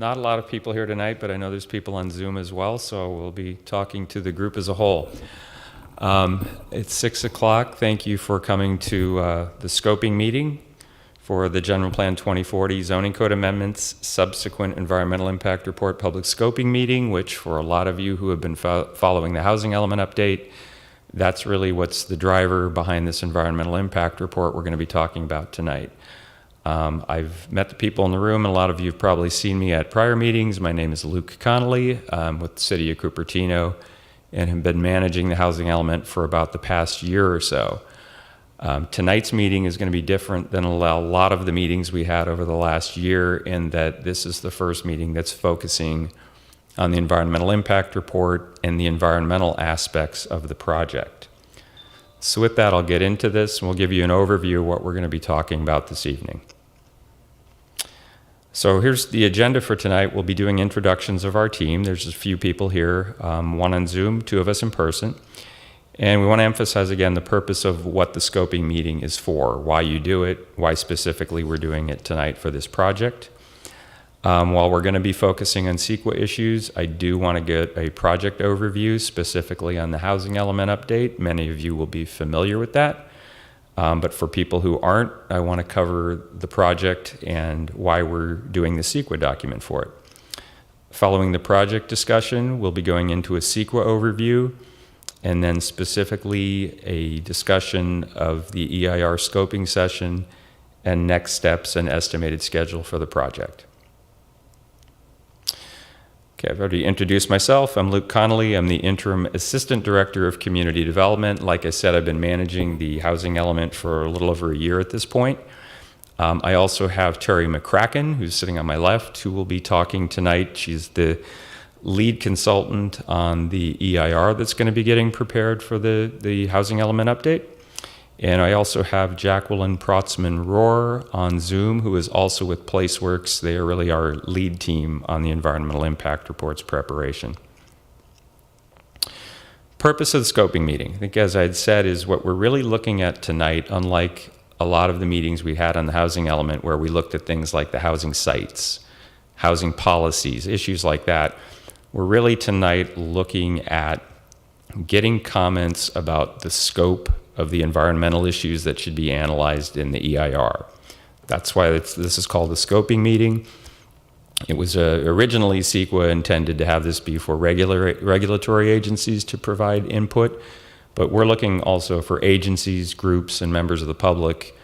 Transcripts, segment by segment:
not a lot of people here tonight, but I know there's people on Zoom as well, so we'll be talking to the group as a whole. It's 6 o'clock. Thank you for coming to the scoping meeting for the General Plan 2040 Zoning Code Amendments Subsequent Environmental Impact Report Public Scoping Meeting, which for a lot of you who have been following the housing element update, that's really what's the driver behind this environmental impact report we're going to be talking about tonight. I've met the people in the room, and a lot of you have probably seen me at prior meetings. My name is Luke Connolly. I'm with the City of Cupertino and have been managing the housing element for about the past year or so. Tonight's meeting is going to be different than a lot of the meetings we had over the last year, in that this is the first meeting that's focusing on the environmental impact report and the environmental aspects of the project. So with that, I'll get into this and we'll give you an overview of what we're going to be talking about this evening. So here's the agenda for tonight. We'll be doing introductions of our team. There's a few people here, one on Zoom, 2 of us in person. And we want to emphasize again the purpose of what the scoping meeting is for, why you do it, why specifically we're doing it tonight for this project. While we're going to be focusing on CEQA issues, I do want to get a project overview specifically on the housing element update. Many of you will be familiar with that. But for people who aren't, I want to cover the project and why we're doing the CEQA document for it. Following the project discussion, we'll be going into a CEQA overview, and then specifically a discussion of the EIR scoping session and next steps and estimated schedule for the project. Okay, I've already introduced myself. I'm Luke Connolly. I'm the Interim Assistant Director of Community Development. Like I said, I've been managing the housing element for a little over a year at this point. I also have Terry McCracken, who's sitting on my left, who will be talking tonight. She's the lead consultant on the EIR that's going to be getting prepared for the housing element update. And I also have Jacqueline Protzman-Rohr on Zoom, who is also with PlaceWorks. They are really our lead team on the environmental impact reports preparation. Purpose of the scoping meeting, I think as I'd said, is what we're really looking at tonight, unlike a lot of the meetings we had on the housing element where we looked at things like the housing sites, housing policies, issues like that. We're really tonight looking at getting comments about the scope of the environmental issues that should be analyzed in the EIR. That's why this is called the scoping meeting. It was originally CEQA intended to have this be for regulatory agencies to provide input, but we're looking also for agencies, groups, and members of the public.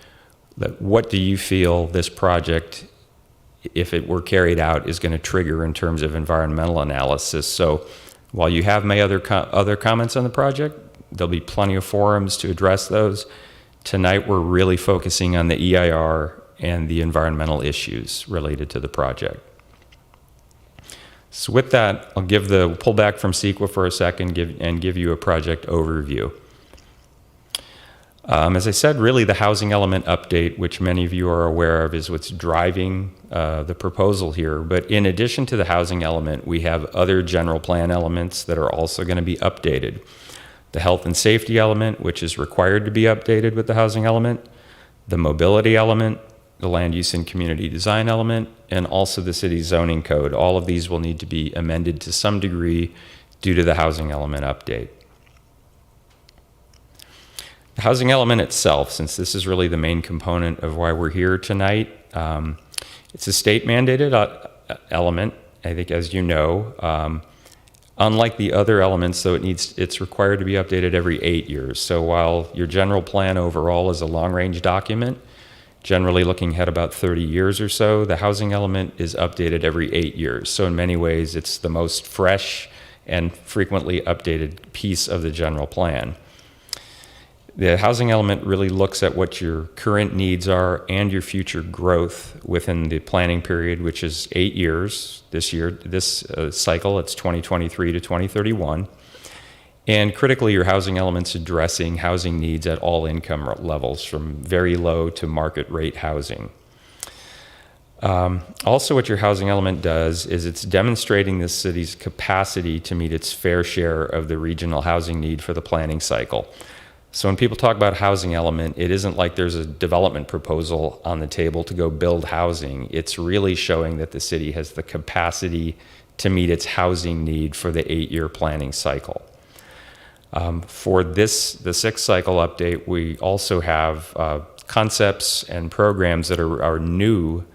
That what do you feel this project, if it were carried out, is going to trigger in terms of environmental analysis? So while you have my other comments on the project, there'll be plenty of forums to address those. Tonight we're really focusing on the EIR and the environmental issues related to the project. So with that, I'll pull back from CEQA for a second and give you a project overview. As I said, really the housing element update, which many of you are aware of, is what's driving the proposal here. But in addition to the housing element, we have other general plan elements that are also going to be updated. The health and safety element, which is required to be updated with the housing element, the mobility element, the land use and community design element, and also the city zoning code. All of these will need to be amended to some degree due to the housing element update. The housing element itself, since this is really the main component of why we're here tonight, it's a state mandated element, I think, as you know. Unlike the other elements, though, it's required to be updated every 8 years. So while your general plan overall is a long-range document, generally looking ahead about 30 years or so, the housing element is updated every 8 years. So in many ways, it's the most fresh and frequently updated piece of the general plan. The housing element really looks at what your current needs are and your future growth within the planning period, which is 8 years. This cycle, it's 2023 to 2031. And critically, your housing element's addressing housing needs at all income levels, from very low to market rate housing. Also, what your housing element does is it's demonstrating the city's capacity to meet its fair share of the regional housing need for the planning cycle. So when people talk about housing element, it isn't like there's a development proposal on the table to go build housing. It's really showing that the city has the capacity to meet its housing need for the 8-year planning cycle. For the 6th cycle update, we also have concepts and programs that are new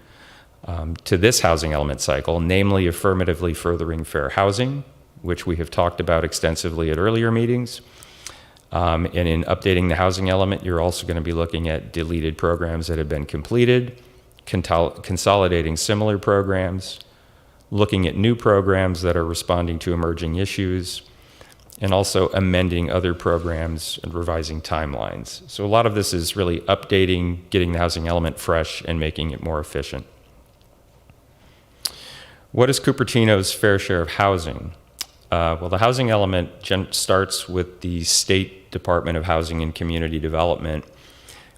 to this housing element cycle, namely affirmatively furthering fair housing, which we have talked about extensively at earlier meetings. And in updating the housing element, you're also going to be looking at deleted programs that have been completed, consolidating similar programs, looking at new programs that are responding to emerging issues, and also amending other programs and revising timelines. So a lot of this is really updating, getting the housing element fresh, and making it more efficient. What is Cupertino's fair share of housing? Well, the housing element starts with the State Department of Housing and Community Development,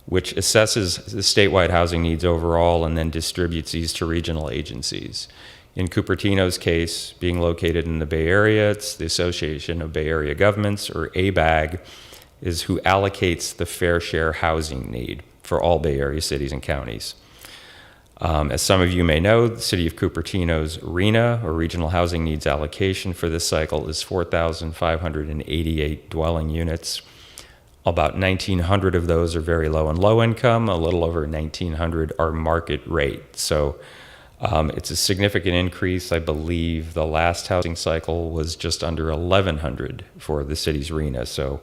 which assesses the statewide housing needs overall and then distributes these to regional agencies. In Cupertino's case, being located in the Bay Area, it's the Association of Bay Area Governments, or ABAG, is who allocates the fair share housing need for all Bay Area cities and counties. As some of you may know, the City of Cupertino's RHNA, or Regional Housing Needs Allocation, for this cycle is 4,588 dwelling units. About 1,900 of those are very low and low income. A little over 1,900 are market rate. So it's a significant increase. I believe the last housing cycle was just under 1,100 for the city's RHNA. So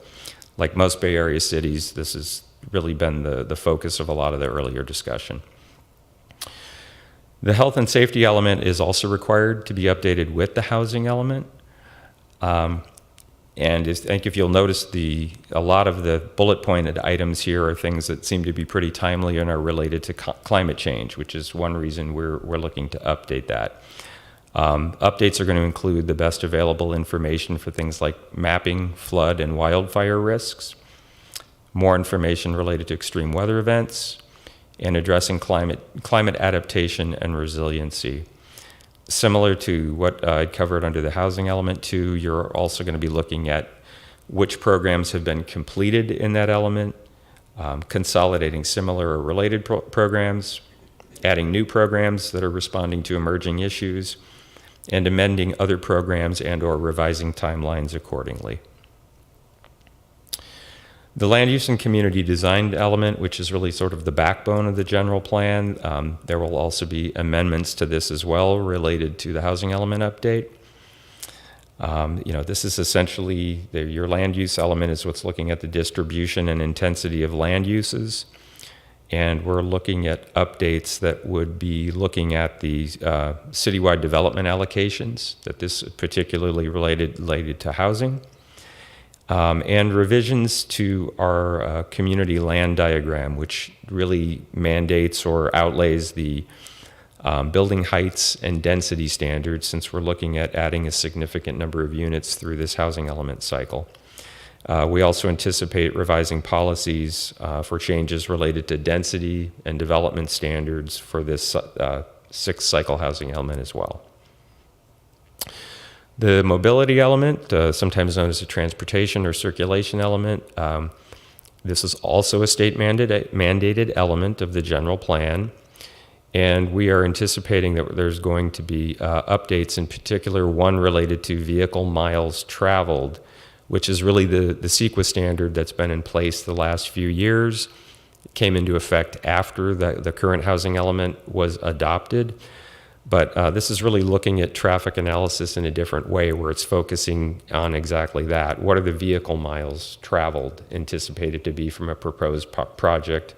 like most Bay Area cities, this has really been the focus of a lot of the earlier discussion. The health and safety element is also required to be updated with the housing element. And I think if you'll notice, a lot of the bullet pointed items here are things that seem to be pretty timely and are related to climate change, which is one reason we're looking to update that. Updates are going to include the best available information for things like mapping flood and wildfire risks, more information related to extreme weather events, and addressing climate adaptation and resiliency. Similar to what I covered under the housing element 2, you're also going to be looking at which programs have been completed in that element, consolidating similar or related programs, adding new programs that are responding to emerging issues, and amending other programs and/or revising timelines accordingly. The land use and community design element, which is really sort of the backbone of the general plan, there will also be amendments to this as well related to the housing element update. This is essentially your land use element is what's looking at the distribution and intensity of land uses. And we're looking at updates that would be looking at the citywide development allocations, that this is particularly related to housing. And revisions to our community land diagram, which really mandates or outlays the building heights and density standards, since we're looking at adding a significant number of units through this housing element cycle. We also anticipate revising policies for changes related to density and development standards for this 6th cycle housing element as well. The mobility element, sometimes known as the transportation or circulation element, this is also a state mandated element of the general plan. And we are anticipating that there's going to be updates, in particular one related to vehicle miles traveled, which is really the CEQA standard that's been in place the last few years. It came into effect after the current housing element was adopted. But this is really looking at traffic analysis in a different way, where it's focusing on exactly that. What are the vehicle miles traveled anticipated to be from a proposed project,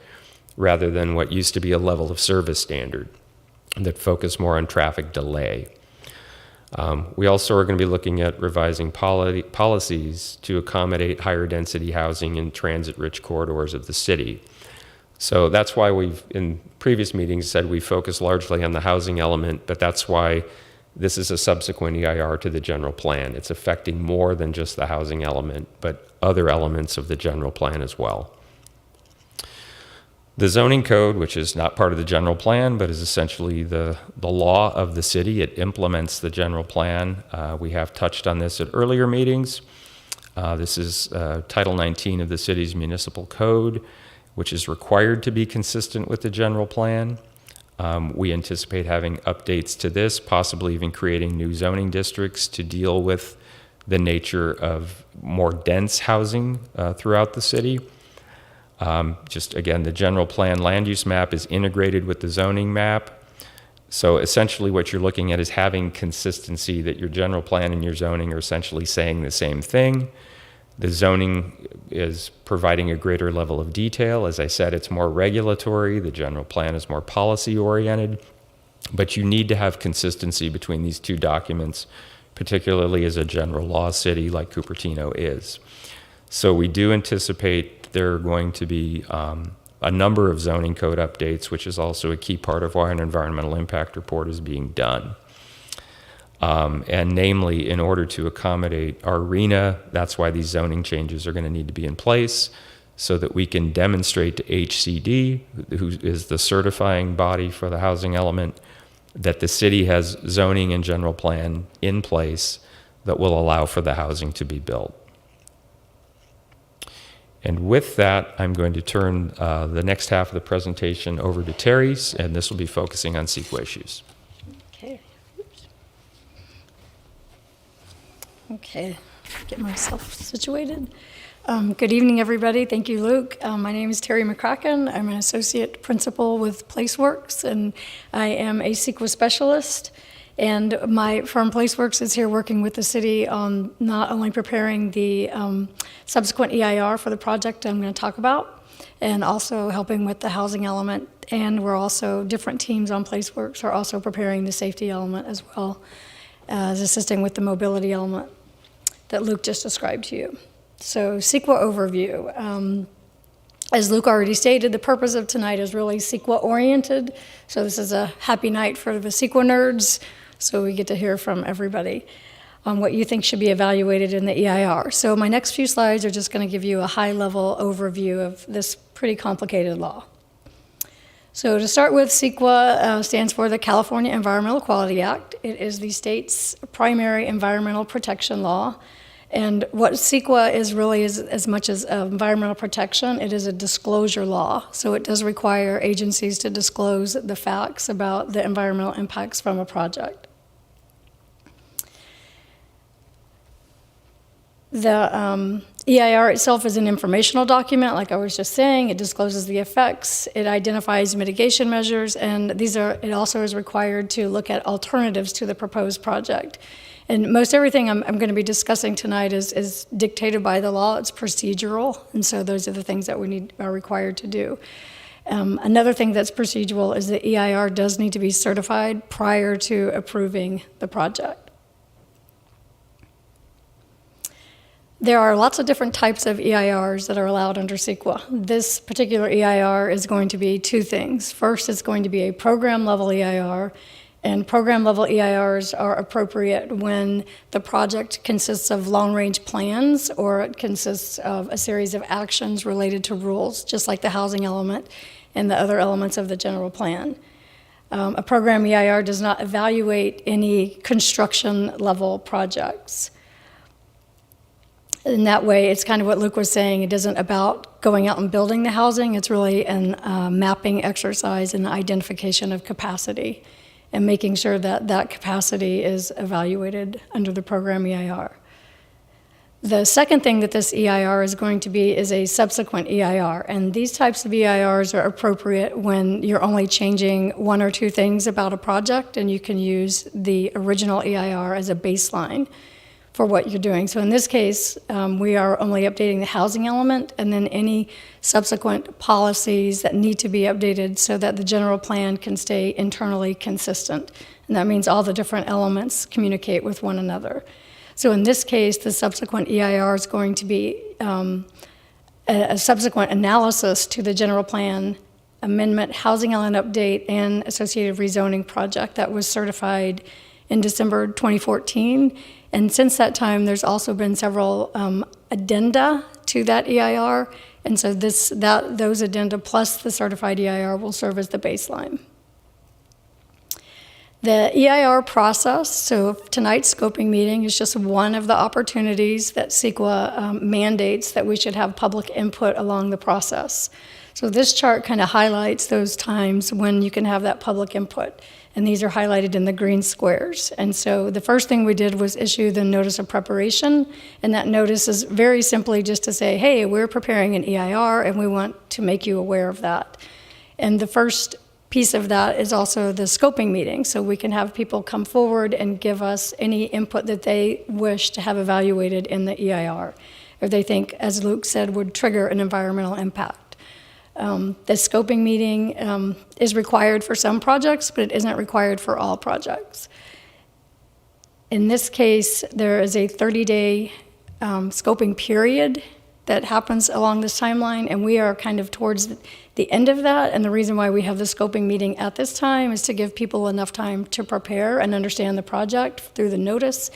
rather than what used to be a level of service standard that focused more on traffic delay. We also are going to be looking at revising policies to accommodate higher density housing in transit-rich corridors of the city. So that's why we've, in previous meetings, said we focus largely on the housing element, but that's why this is a subsequent EIR to the general plan. It's affecting more than just the housing element, but other elements of the general plan as well. The zoning code, which is not part of the general plan, but is essentially the law of the city. It implements the general plan. We have touched on this at earlier meetings. This is Title 19 of the city's municipal code, which is required to be consistent with the general plan. We anticipate having updates to this, possibly even creating new zoning districts to deal with the nature of more dense housing throughout the city. Just again, the general plan land use map is integrated with the zoning map. So essentially what you're looking at is having consistency, that your general plan and your zoning are essentially saying the same thing. The zoning is providing a greater level of detail. As I said, it's more regulatory. The general plan is more policy oriented. But you need to have consistency between these two documents, particularly as a general law city like Cupertino is. So we do anticipate there are going to be a number of zoning code updates, which is also a key part of why an environmental impact report is being done. And namely, in order to accommodate our RENA, that's why these zoning changes are going to need to be in place so that we can demonstrate to HCD, who is the certifying body for the housing element, that the city has zoning and general plan in place that will allow for the housing to be built. And with that, I'm going to turn the next half of the presentation over to Terry, and this will be focusing on CEQA issues. Okay. Okay, get myself situated. Good evening, everybody. Thank you, Luke. My name is Terry McCracken. I'm an associate principal with PlaceWorks, and I am a CEQA specialist. And my firm PlaceWorks is here working with the city on not only preparing the subsequent EIR for the project I'm going to talk about, and also helping with the housing element. And we're also, different teams on PlaceWorks are also preparing the safety element as well as assisting with the mobility element that Luke just described to you. So CEQA overview. As Luke already stated, the purpose of tonight is really CEQA oriented. So this is a happy night for the CEQA nerds. So we get to hear from everybody on what you think should be evaluated in the EIR. So my next few slides are just going to give you a high-level overview of this pretty complicated law. So to start with, CEQA stands for the California Environmental Quality Act. It is the state's primary environmental protection law. And what CEQA is really is, as much as environmental protection, it is a disclosure law. So it does require agencies to disclose the facts about the environmental impacts from a project. The EIR itself is an informational document, like I was just saying. It discloses the effects, it identifies mitigation measures, and it also is required to look at alternatives to the proposed project. And most everything I'm going to be discussing tonight is dictated by the law. It's procedural, and so those are the things that are required to do. Another thing that's procedural is the EIR does need to be certified prior to approving the project. There are lots of different types of EIRs that are allowed under CEQA. This particular EIR is going to be two things. First, it's going to be a program-level EIR, and program-level EIRs are appropriate when the project consists of long-range plans or it consists of a series of actions related to rules, just like the housing element and the other elements of the general plan. A program EIR does not evaluate any construction-level projects. In that way, it's kind of what Luke was saying. It isn't about going out and building the housing. It's really a mapping exercise and identification of capacity and making sure that that capacity is evaluated under the program EIR. The second thing that this EIR is going to be is a subsequent EIR. And these types of EIRs are appropriate when you're only changing one or two things about a project, and you can use the original EIR as a baseline for what you're doing. So in this case, we are only updating the housing element and then any subsequent policies that need to be updated so that the general plan can stay internally consistent. And that means all the different elements communicate with one another. So in this case, the subsequent EIR is going to be a subsequent analysis to the general plan amendment, housing element update, and associated rezoning project that was certified in December 2014. And since that time, there's also been several addenda to that EIR, and so those addenda plus the certified EIR will serve as the baseline. The EIR process, so tonight's scoping meeting is just one of the opportunities that CEQA mandates that we should have public input along the process. So this chart kind of highlights those times when you can have that public input. And these are highlighted in the green squares. And so the first thing we did was issue the notice of preparation. And that notice is very simply just to say, hey, we're preparing an EIR and we want to make you aware of that. And the first piece of that is also the scoping meeting. So we can have people come forward and give us any input that they wish to have evaluated in the EIR, or they think, as Luke said, would trigger an environmental impact. The scoping meeting is required for some projects, but it isn't required for all projects. In this case, there is a 30-day scoping period that happens along this timeline, and we are kind of towards the end of that. And the reason why we have the scoping meeting at this time is to give people enough time to prepare and understand the project through the notice,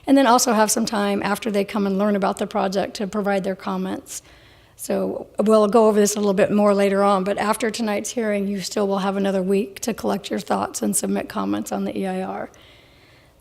and then also have some time after they come and learn about the project to provide their comments. So we'll go over this a little bit more later on, but after tonight's hearing, you still will have another week to collect your thoughts and submit comments on the EIR.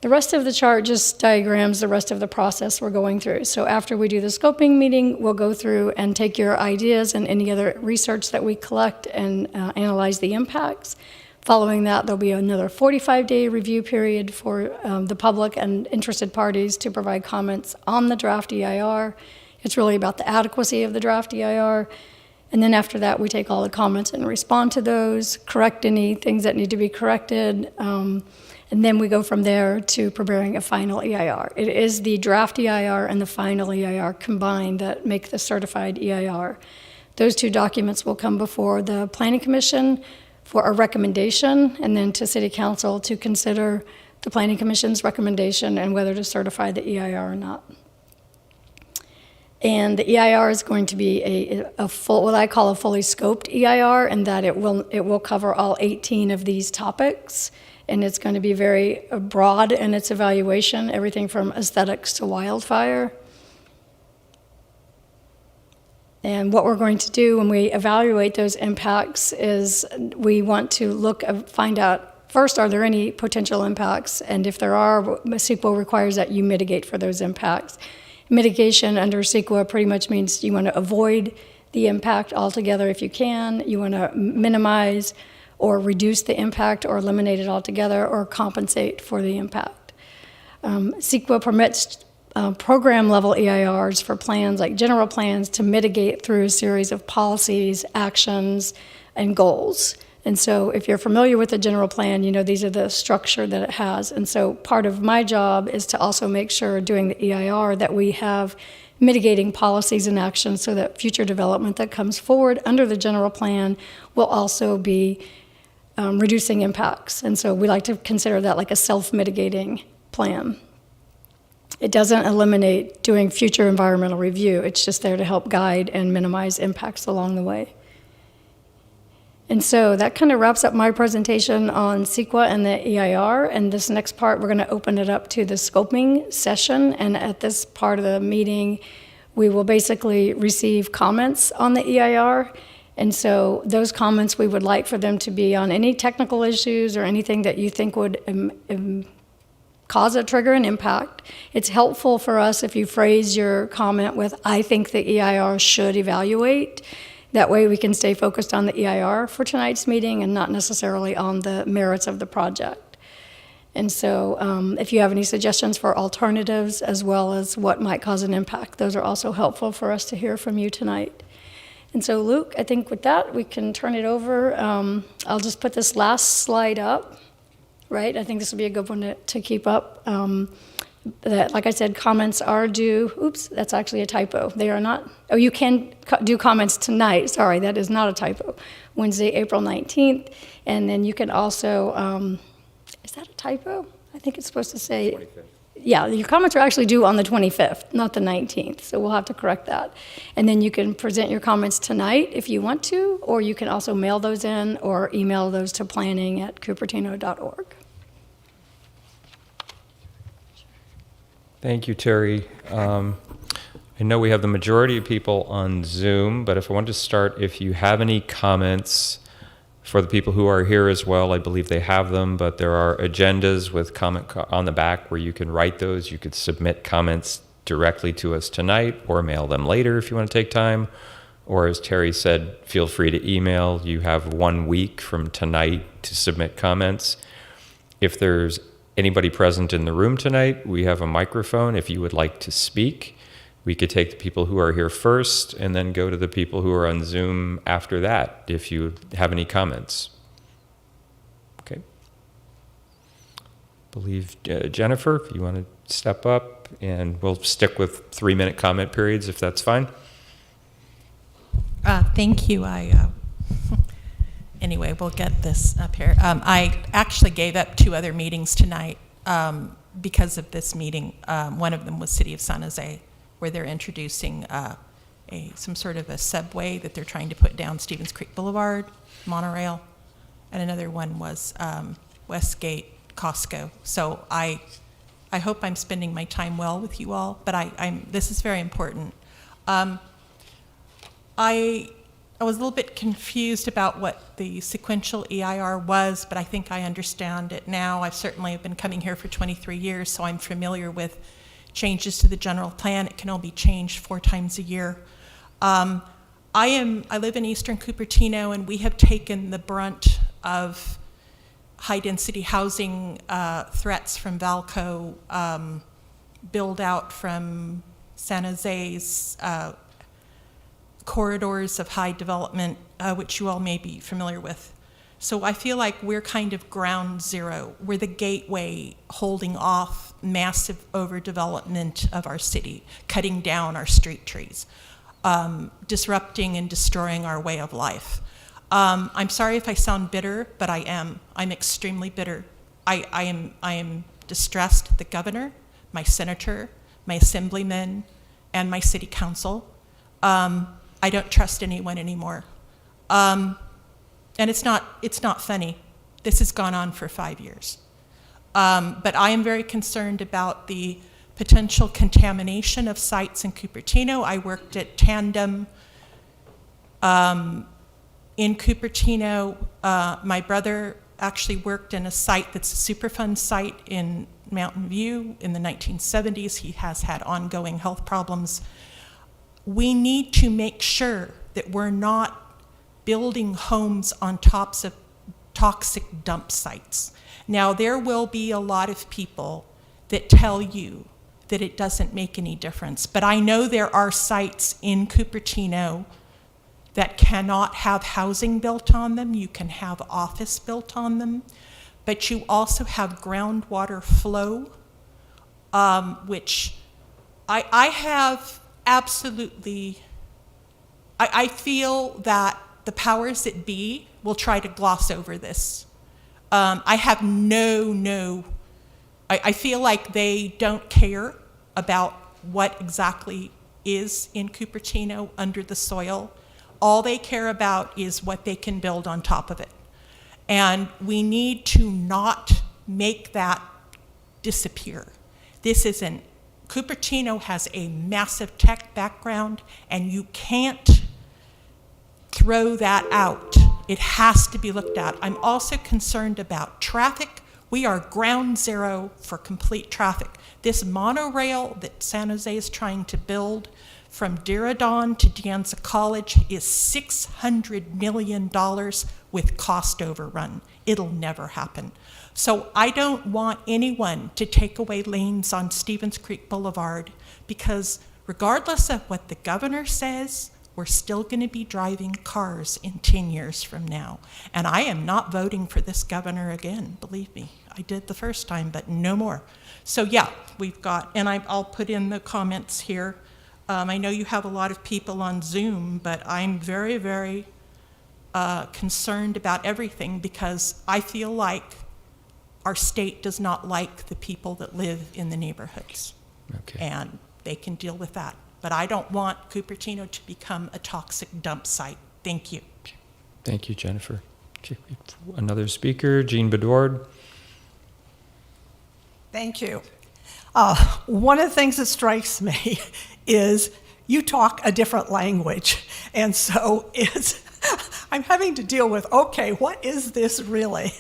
The rest of the chart just diagrams the rest of the process we're going through. So after we do the scoping meeting, we'll go through and take your ideas and any other research that we collect and analyze the impacts. Following that, there'll be another 45-day review period for the public and interested parties to provide comments on the draft EIR. It's really about the adequacy of the draft EIR. And then after that, we take all the comments and respond to those, correct any things that need to be corrected, and then we go from there to preparing a final EIR. It is the draft EIR and the final EIR combined that make the certified EIR. Those two documents will come before the Planning Commission for a recommendation, and then to City Council to consider the Planning Commission's recommendation and whether to certify the EIR or not. And the EIR is going to be a full, what I call a fully scoped EIR, in that it will cover all 18 of these topics. And it's going to be very broad in its evaluation, everything from aesthetics to wildfire. And what we're going to do when we evaluate those impacts is we want to find out, first, are there any potential impacts? And if there are, CEQA requires that you mitigate for those impacts. Mitigation under CEQA pretty much means you want to avoid the impact altogether if you can. You want to minimize or reduce the impact or eliminate it altogether or compensate for the impact. CEQA permits program-level EIRs for plans like general plans to mitigate through a series of policies, actions, and goals. And so if you're familiar with the general plan, you know these are the structure that it has. And so part of my job is to also make sure doing the EIR that we have mitigating policies and actions so that future development that comes forward under the general plan will also be reducing impacts. And so we like to consider that like a self-mitigating plan. It doesn't eliminate doing future environmental review. It's just there to help guide and minimize impacts along the way. And so that kind of wraps up my presentation on CEQA and the EIR. And this next part, we're going to open it up to the scoping session. And at this part of the meeting, we will basically receive comments on the EIR. And so those comments, we would like for them to be on any technical issues or anything that you think would cause a trigger and impact. It's helpful for us if you phrase your comment with, I think the EIR should evaluate. That way we can stay focused on the EIR for tonight's meeting and not necessarily on the merits of the project. And so if you have any suggestions for alternatives as well as what might cause an impact, those are also helpful for us to hear from you tonight. And so Luke, I think with that, we can turn it over. I'll just put this last slide up, right? I think this will be a good one to keep up. That, like I said, comments are due. Oops, that's actually a typo. They are not. Oh, you can do comments tonight. Sorry, that is not a typo. Wednesday, April 19th. And then you can also, is that a typo? I think it's supposed to say. 25th. Yeah, your comments are actually due on the 25th, not the 19th. So we'll have to correct that. And then you can present your comments tonight if you want to, or you can also mail those in or email those to planning@cupertino.org. Thank you, Terry. I know we have the majority of people on Zoom, but if I want to start, if you have any comments For the people who are here as well, I believe they have them, but there are agendas with on the back where you can write those. You could submit comments directly to us tonight or mail them later if you want to take time. Or as Terry said, feel free to email. You have 1 week from tonight to submit comments. If there's anybody present in the room tonight, we have a microphone. If you would like to speak, we could take the people who are here first and then go to the people who are on Zoom after that, if you have any comments. Okay. Believe Jennifer, if you want to step up, and we'll stick with 3-minute comment periods if that's fine. Thank you. Anyway, we'll get this up here. I actually gave up 2 other meetings tonight because of this meeting. One of them was City of San Jose, where they're introducing some sort of a subway that they're trying to put down Stevens Creek Boulevard, monorail, and another one was Westgate Costco. So I hope I'm spending my time well with you all, but this is very important. I was a little bit confused about what the sequential EIR was, but I think I understand it now. I've certainly been coming here for 23 years, so I'm familiar with changes to the general plan. It can only be changed 4 times a year. I live in Eastern Cupertino, and we have taken the brunt of high-density housing threats from Valco, build out from San Jose's corridors of high development, which you all may be familiar with. So I feel like we're kind of ground zero. We're the gateway holding off massive overdevelopment of our city, cutting down our street trees, disrupting and destroying our way of life. I'm sorry if I sound bitter, but I am. I'm extremely bitter. I am distressed at the governor, my senator, my assemblymen, and my city council. I don't trust anyone anymore. And it's not funny. This has gone on for 5 years. But I am very concerned about the potential contamination of sites in Cupertino. I worked at Tandem in Cupertino. My brother actually worked in a site that's a Superfund site in Mountain View in the 1970s. He has had ongoing health problems. We need to make sure that we're not building homes on tops of toxic dump sites. Now, there will be a lot of people that tell you that it doesn't make any difference, but I know there are sites in Cupertino that cannot have housing built on them. You can have office built on them, but you also have groundwater flow, which I have absolutely, I feel that the powers that be will try to gloss over this. I have I feel like they don't care about what exactly is in Cupertino under the soil. All they care about is what they can build on top of it. And we need to not make that disappear. Cupertino has a massive tech background, and you can't throw that out. It has to be looked at. I'm also concerned about traffic. We are ground zero for complete traffic. This monorail that San Jose is trying to build from Diridon to De Anza College is $600 million with cost overrun. It'll never happen. So I don't want anyone to take away lanes on Stevens Creek Boulevard, because regardless of what the governor says, we're still going to be driving cars in 10 years from now. And I am not voting for this governor again, believe me. I did the first time, but no more. So yeah, we've got, and I'll put in the comments here. I know you have a lot of people on Zoom, but I'm very, very concerned about everything, because I feel like our state does not like the people that live in the neighborhoods. Okay. And they can deal with that. But I don't want Cupertino to become a toxic dump site. Thank you. Thank you, Jennifer. Another speaker, Jean Bedard. Thank you. One of the things that strikes me is you talk a different language. And so it's I'm having to deal with, okay, what is this really?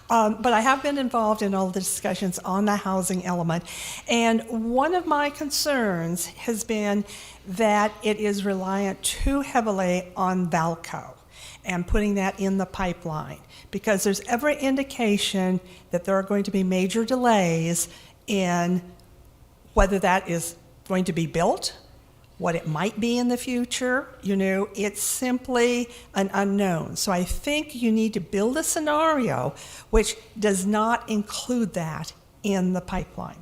But I have been involved in all the discussions on the housing element. And one of my concerns has been that it is reliant too heavily on Valco and putting that in the pipeline, because there's every indication that there are going to be major delays in whether that is going to be built, what it might be in the future. It's simply an unknown. So I think you need to build a scenario which does not include that in the pipeline.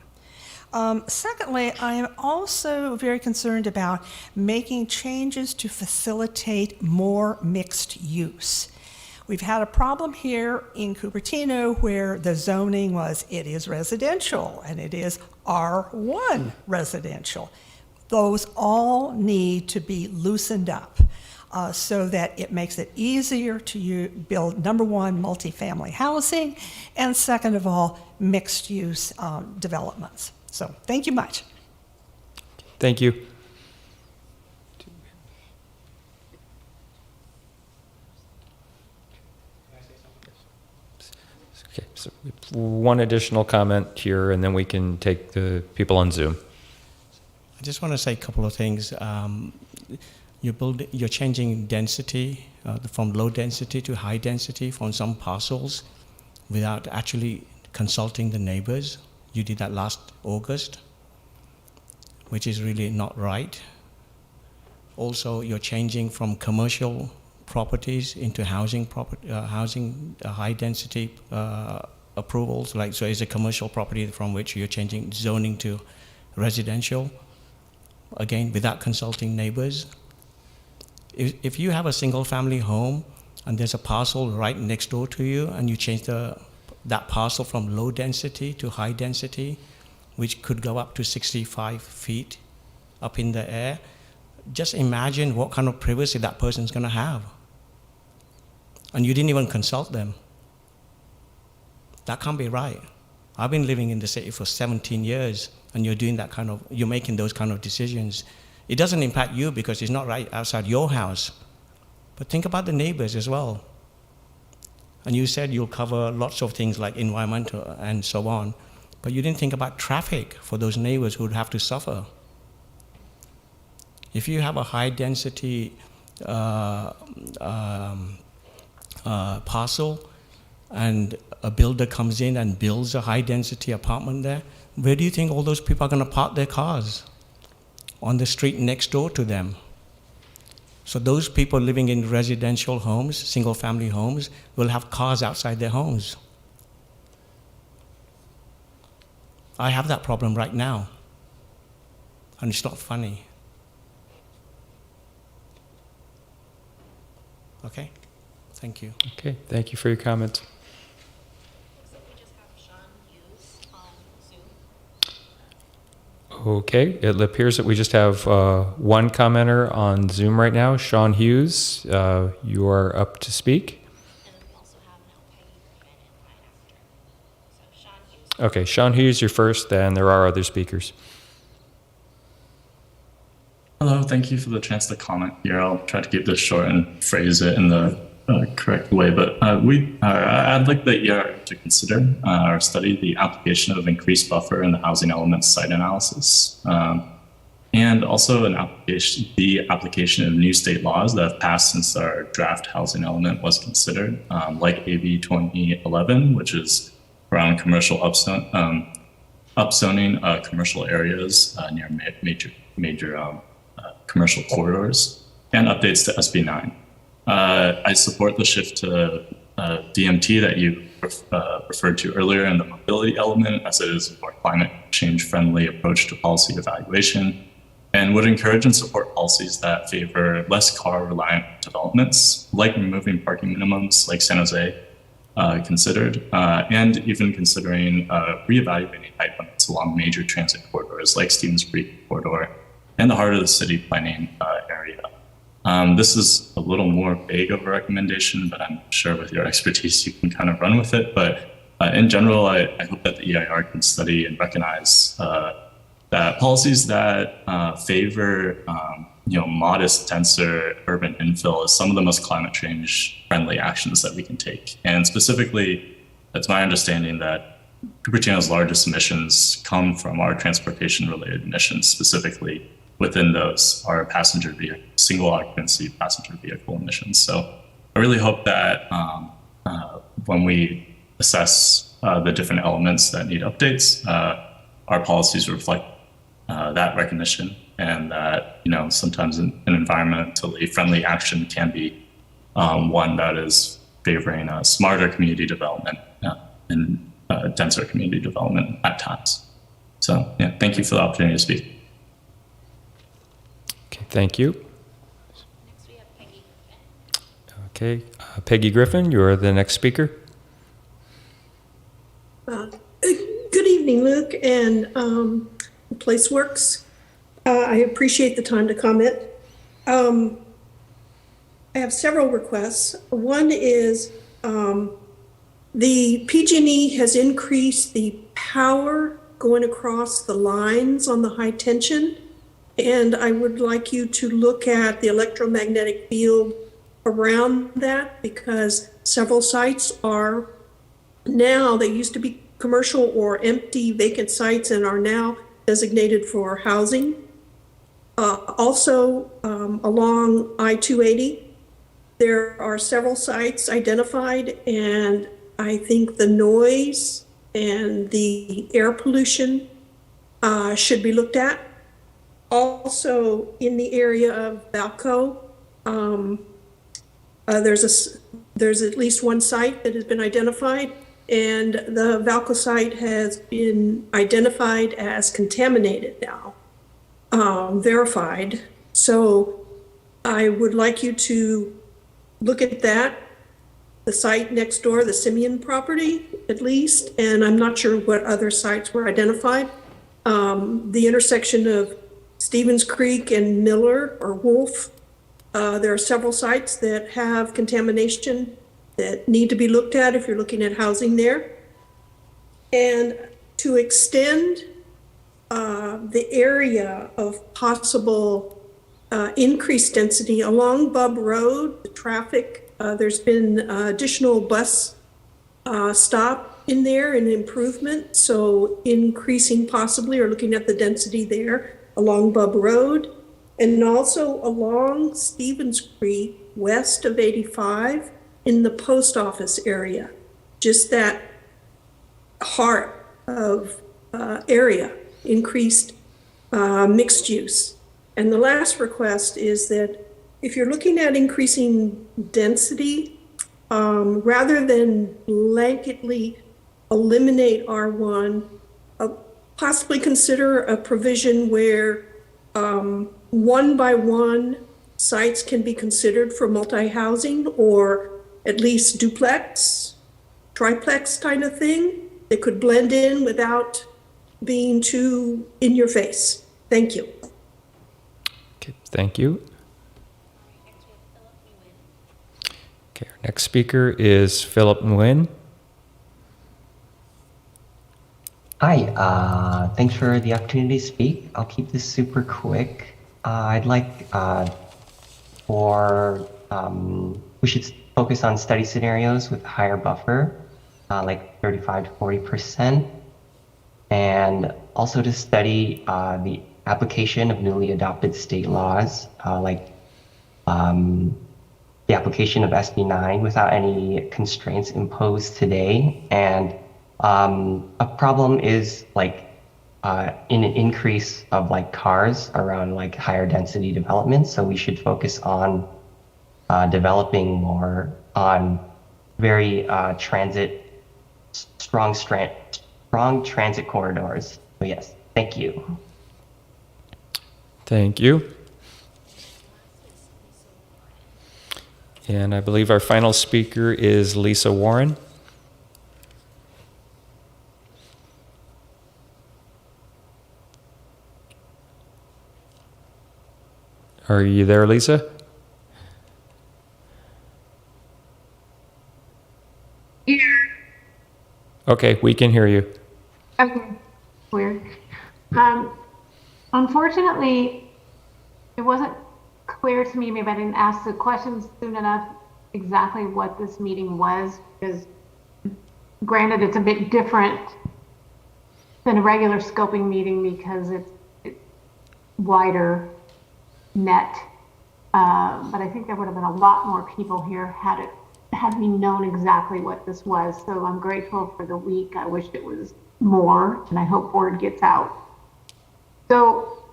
Secondly, I am also very concerned about making changes to facilitate more mixed use. We've had a problem here in Cupertino where the zoning was, it is residential and it is R1 residential. Those all need to be loosened up so that it makes it easier to build, number one, multifamily housing, and second of all, mixed-use developments. So thank you much. Thank you. Okay, so one additional comment here, and then we can take the people on Zoom. I just want to say a couple of things. You're changing density from low density to high density from some parcels without actually consulting the neighbors. You did that last August, which is really not right. Also, you're changing from commercial properties into housing high density approvals. So it's a commercial property from which you're changing zoning to residential. Again, without consulting neighbors. If you have a single family home and there's a parcel right next door to you and you change that parcel from low density to high density, which could go up to 65 feet up in the air, just imagine what kind of privacy that person's going to have. And you didn't even consult them. That can't be right. I've been living in the city for 17 years, and you're making those kind of decisions. It doesn't impact you because it's not right outside your house. But think about the neighbors as well. And you said you'll cover lots of things like environmental and so on, but you didn't think about traffic for those neighbors who would have to suffer. If you have a high density parcel and a builder comes in and builds a high density apartment there, where do you think all those people are going to park their cars? On the street next door to them. So those people living in residential homes, single family homes, will have cars outside their homes. I have that problem right now. And it's not funny. Okay? Thank you. Okay, thank you for your comments. Looks like we just have Sean Hughes on Zoom. Okay, it appears that we just have one commenter on Zoom right now. Sean Hughes, you are up to speak. And then we also have now Peggy Griffin and Ryan after. So Sean Hughes. Okay, Sean Hughes, you're first, then there are other speakers. Hello, thank you for the chance to comment here. I'll try to keep this short and phrase it in the correct way, but I'd like the EIR to consider or study the application of increased buffer in the housing elements site analysis, and also the application of new state laws that have passed since our draft housing element was considered, like AB 2011, which is around commercial upzoning commercial areas near major commercial corridors, and updates to SB 9. I support the shift to DMT that you referred to earlier in the mobility element, as it is a more climate change friendly approach to policy evaluation, and would encourage and support policies that favor less car reliant developments, like removing parking minimums like San Jose considered, and even considering reevaluating height limits along major transit corridors like Stevens Creek corridor and the heart of the city planning area. This is a little more vague of a recommendation, but I'm sure with your expertise you can kind of run with it. But in general, I hope that the EIR can study and recognize that policies that favor modest, denser urban infill is some of the most climate change friendly actions that we can take. And specifically, it's my understanding that Cupertino's largest emissions come from our transportation related emissions. Specifically, within those are passenger vehicle, single occupancy passenger vehicle emissions. So I really hope that when we assess the different elements that need updates, our policies reflect that recognition, and that sometimes an environmentally friendly action can be one that is favoring smarter community development and denser community development at times. So yeah, thank you for the opportunity to speak. Okay, thank you. Next we have Peggy Griffin. Okay, Peggy Griffin, you're the next speaker. Good evening, Luke and PlaceWorks. I appreciate the time to comment. I have several requests. One is the PG&E has increased the power going across the lines on the high tension, and I would like you to look at the electromagnetic field around that, because several sites are now, they used to be commercial or empty vacant sites and are now designated for housing. Also, along I-280, there are several sites identified, and I think the noise and the air pollution should be looked at. Also, in the area of Valco, there's at least one site that has been identified, and the Valco site has been identified as contaminated now, verified. So I would like you to look at that, the site next door, the Simeon property at least, and I'm not sure what other sites were identified. The intersection of Stevens Creek and Miller or Wolf, there are several sites that have contamination that need to be looked at if you're looking at housing there. And to extend the area of possible increased density along Bub Road, the traffic, there's been additional bus stop in there and improvement. So increasing possibly, or looking at the density there along Bub Road, and also along Stevens Creek, west of 85 in the post office area, just that heart of area, increased mixed use. And the last request is that if you're looking at increasing density, rather than blanketly eliminate R1, possibly consider a provision where one by one sites can be considered for multi-housing, or at least duplex, triplex kind of thing that could blend in without being too in your face. Thank you. Okay, thank you. Next we have Philip Nguyen. Okay, our next speaker is Philip Nguyen. Hi, thanks for the opportunity to speak. I'll keep this super quick. I'd like we should focus on study scenarios with higher buffer, like 35 to 40%, and also to study the application of newly adopted state laws, like the application of SB 9 without any constraints imposed today. And a problem is like in an increase of like cars around like higher density development. So we should focus on developing more on very strong transit corridors. So yes, thank you. Thank you. And I believe our final speaker is Lisa Warren. Are you there, Lisa? Yeah. Okay, we can hear you. Okay. Weird. Unfortunately, it wasn't clear to me, maybe I didn't ask the questions soon enough, exactly what this meeting was, because granted, it's a bit different than a regular scoping meeting because it's wider net. But I think there would have been a lot more people here had we known exactly what this was. So I'm grateful for the week. I wish it was more, and I hope word gets out. So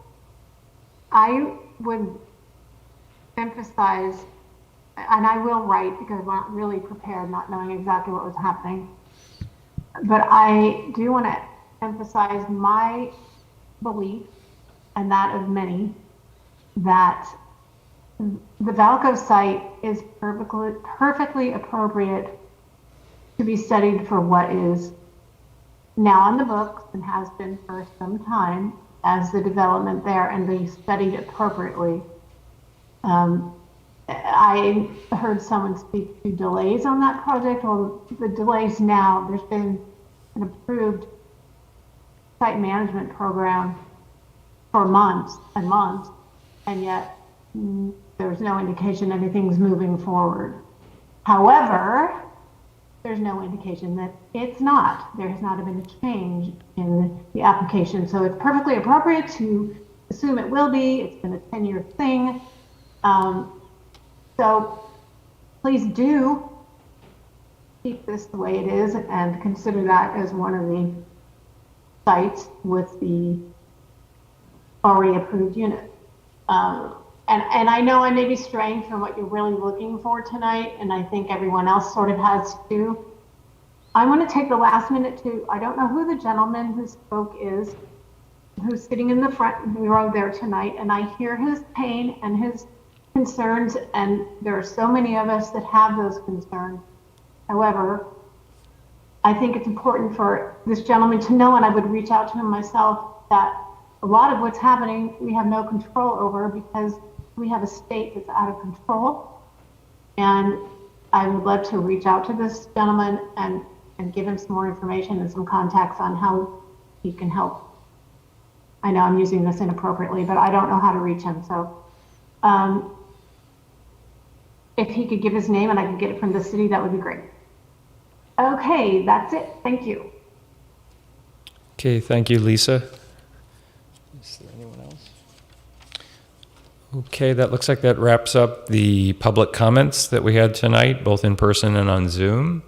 I would emphasize, and I will write because I'm not really prepared, not knowing exactly what was happening. But I do want to emphasize my belief, and that of many, that the Valco site is perfectly appropriate to be studied for what is now on the books and has been for some time as the development there, and be studied appropriately. I heard someone speak to delays on that project. Well, the delays now, there's been an approved site management program for months and months, and yet there's no indication anything's moving forward. However, there's no indication that it's not. There has not been a change in the application. So it's perfectly appropriate to assume it will be. It's been a 10-year thing. So please do keep this the way it is and consider that as one of the sites with the already approved unit. And I know I may be straying from what you're really looking for tonight, and I think everyone else sort of has too. I want to take the last minute to, I don't know who the gentleman who spoke is, who's sitting in the front row there tonight, and I hear his pain and his concerns, and there are so many of us that have those concerns. However, I think it's important for this gentleman to know, and I would reach out to him myself, that a lot of what's happening we have no control over because we have a state that's out of control. And I would love to reach out to this gentleman and give him some more information and some contacts on how he can help. I know I'm using this inappropriately, but I don't know how to reach him. So if he could give his name and I could get it from the city, that would be great. Okay, that's it. Thank you. Okay, thank you, Lisa. Is there anyone else? Okay, that looks like that wraps up the public comments that we had tonight, both in person and on Zoom.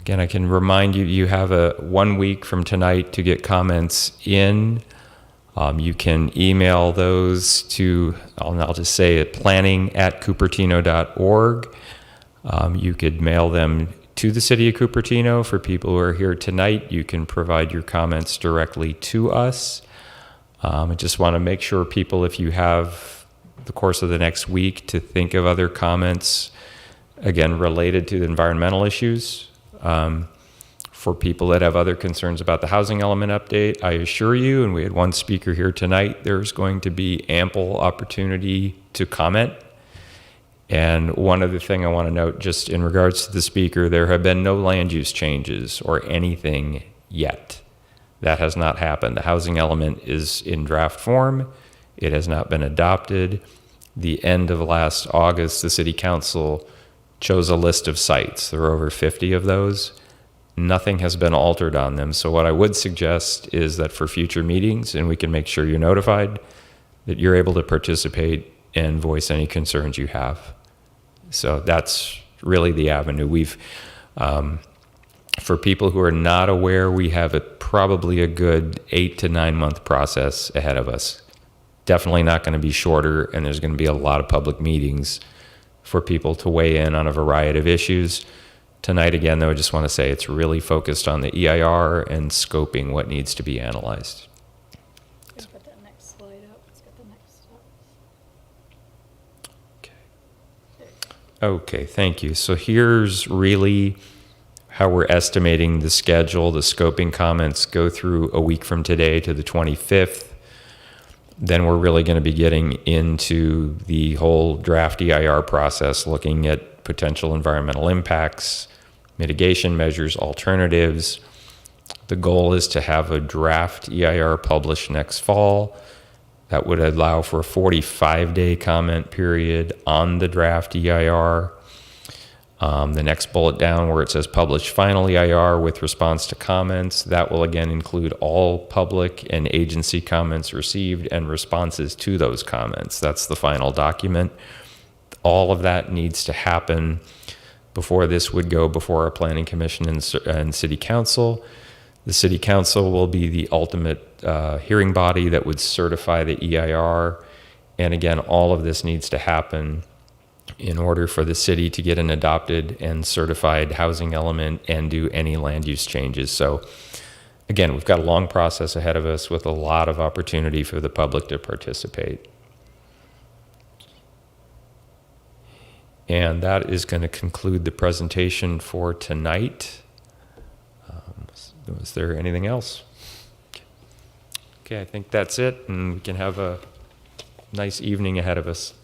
Again, I can remind you, you have 1 week from tonight to get comments in. You can email those to, I'll just say it, planning@cupertino.org. You could mail them to the city of Cupertino. For people who are here tonight, you can provide your comments directly to us. I just want to make sure people, if you have the course of the next week to think of other comments, again, related to the environmental issues. For people that have other concerns about the housing element update, I assure you, and we had one speaker here tonight, there's going to be ample opportunity to comment. And one other thing I want to note, just in regards to the speaker, there have been no land use changes or anything yet. That has not happened. The housing element is in draft form. It has not been adopted. The end of last August, the city council chose a list of sites. There are over 50 of those. Nothing has been altered on them. So what I would suggest is that for future meetings, and we can make sure you're notified, that you're able to participate and voice any concerns you have. So that's really the avenue. We've, for people who are not aware, we have probably a good 8 to 9 month process ahead of us. Definitely not going to be shorter, and there's going to be a lot of public meetings for people to weigh in on a variety of issues. Tonight, again, though, I just want to say it's really focused on the EIR and scoping what needs to be analyzed. Let's put that next slide up. Let's get the next up. Okay, thank you. So here's really how we're estimating the schedule. The scoping comments go through a week from today to the 25th. Then we're really going to be getting into the whole draft EIR process, looking at potential environmental impacts, mitigation measures, alternatives. The goal is to have a draft EIR published next fall, That would allow for a 45-day comment period on the draft EIR. The next bullet down where it says publish final EIR with response to comments, that will again include all public and agency comments received and responses to those comments. That's the final document. All of that needs to happen before this would go before our planning commission and city council. The city council will be the ultimate hearing body that would certify the EIR. And again, all of this needs to happen in order for the city to get an adopted and certified housing element and do any land use changes. So again, we've got a long process ahead of us with a lot of opportunity for the public to participate. And that is going to conclude the presentation for tonight. Was there anything else? Okay, I think that's it, and we can have a nice evening ahead of us.